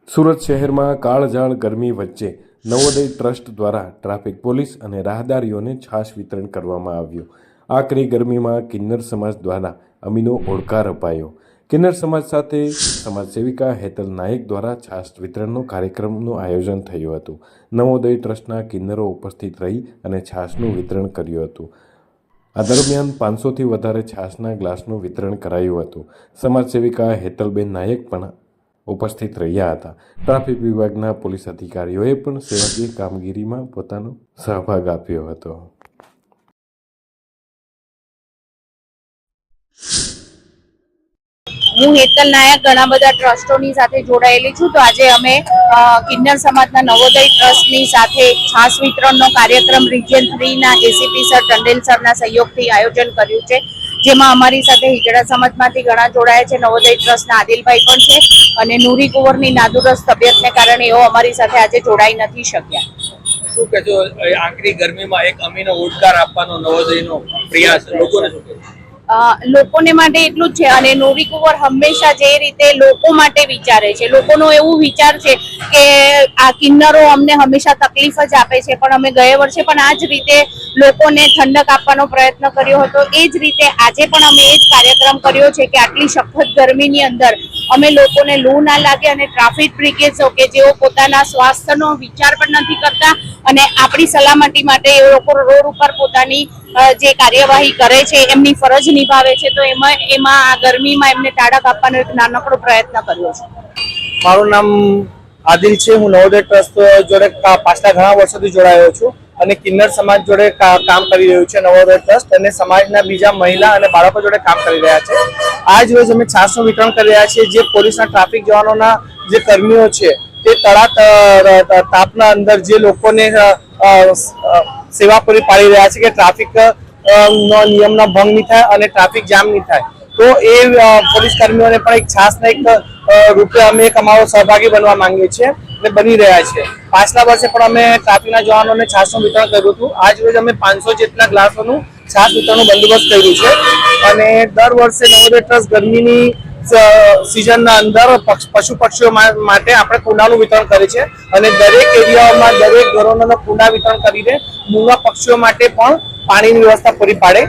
સુરત શહેરમાં કાળઝાળ ગરમી વચ્ચે નવોદય ટ્રસ્ટ દ્વારા ટ્રાફિક પોલીસ અને રાહદારીઓને છાશ વિતરણ કરવામાં આવ્યું। આકરી ગરમીમાં કિન્નર સમાજ દ્વારા અમીનો ઓળકાર અપાયો। કિન્નર સમાજ સાથે સમાજસેવિકા હેતલ નાયક દ્વારા છાશ વિતરણનો કાર્યક્રમનું આયોજન થયું હતું। નવોદય ટ્રસ્ટના કિન્નરો ઉપસ્થિત રહી અને છાશનું વિતરણ કર્યું હતું। આ દરમિયાન 500થી વધારે છાશના ગ્લાસનું વિતરણ કરાયું હતું। સમાજસેવિકા હેતલબેન નાયક પણ ઉપસ્થિત રહ્યા હતા। ટ્રાફિક વિભાગના પોલીસ અધિકારીઓએ પણ સેવાકીય કામગીરીમાં પોતાનો સહભાગ આપ્યો હતો। હું હેતલ નાયક ઘણા બધા ટ્રસ્ટોની સાથે જોડાયેલી છું। તો આજે અમે કિન્નર સમાજના નવોદય ટ્રસ્ટની સાથે છાશ વિતરણનો કાર્યક્રમ રિજિયન 3 ના એસીપી સર ટંડેલ સરના સહયોગથી આયોજન કર્યું છે, જેમાં અમારી સાથે હિજડા સમાજમાંથી ઘણા જોડાયા છે। નવોદય ટ્રસ્ટના આદિલભાઈ પણ છે અને નૂરી કુંવરની નાદુરસ્ત તબિયતને કારણે એઓ અમારી સાથે આજે જોડાઈ નથી શક્યા। શું કહેશો, આકરી ગરમીમાં એક અમીનો ઓડકાર આપવાનો નવોદયનો પ્રયાસ લોકોને શું કહેશો? લોકોને માટે એટલું જ છે અને નૂરી કુંવર હંમેશા જે રીતે લોકો માટે વિચારે છે, લોકોનો એવું વિચાર છે કે આ કિન્નરો અમને હંમેશા તકલીફ જ આપે છે, પણ અમે ગયા વર્ષે પણ આ જ રીતે લોકોને ઠંડક આપવાનો પ્રયત્ન કર્યો હતો। એ જ રીતે આજે પણ અમે એ જ કાર્યક્રમ કર્યો છે કે આટલી સખત ગરમીની અંદર અમે લોકોને લૂ ના લાગે અને ટ્રાફિક બ્રિગેડ્સો કે જેઓ પોતાના સ્વાસ્થ્યનો વિચાર પણ નથી કરતા અને આપણી સલામતી માટે એ લોકો રોડ ઉપર પોતાની જે કાર્યવાહી કરે છે, એમની ફરજ નિભાવે છે, તો એમાં આ ગરમીમાં એમને ટાળક આપવાનો એક નાનકડો પ્રયત્ન કર્યો છે। મારું નામ આદિલ છે। હું નવોદય ટ્રસ્ટ જોડે પાછલા ઘણા વર્ષોથી જોડાયો છું અને કિન્નર સમાજ જોડે કામ કરી રહ્યું છે નવોદય ટ્રસ્ટ, અને સમાજના બીજા મહિલા અને બાળકો જોડે કામ કરી રહ્યા છે। આજ રોજ અમે છાશનું વિતરણ કરી રહ્યા છીએ। જે પોલીસના ટ્રાફિક જવાનોના જે કર્મીઓ છે તે તાપના અંદર જે લોકોને સેવા પૂરી પાડી રહ્યા છે કે ટ્રાફિક નિયમનો ભંગ નહીં થાય અને ટ્રાફિક જામ નહીં થાય, તો એ પોલીસ કર્મીઓને પણ એક છાશના એક રૂપે અમે એક અમારો સહભાગી બનવા માંગીએ છીએ અને બની રહ્યા છે। પાછલા વર્ષે પણ અમે ટ્રાફિકના જવાનોને છાશનું વિતરણ કર્યું હતું। આજ રોજ અમે 500 જેટલા ગ્લાસોનું છાશ વિતરણનું બંદોબસ્ત કર્યું છે અને દર વર્ષે નવોદય ટ્રસ્ટ ગરમીની સિઝનના અંદર પશુ પક્ષીઓ માટે આપણે કુંડાનું વિતરણ કરે છે અને દરેક એરિયાઓમાં દરેક ઘરોના કુંડા વિતરણ કરીને મૂંગા પક્ષીઓ માટે પણ પાણીની વ્યવસ્થા પૂરી પાડે।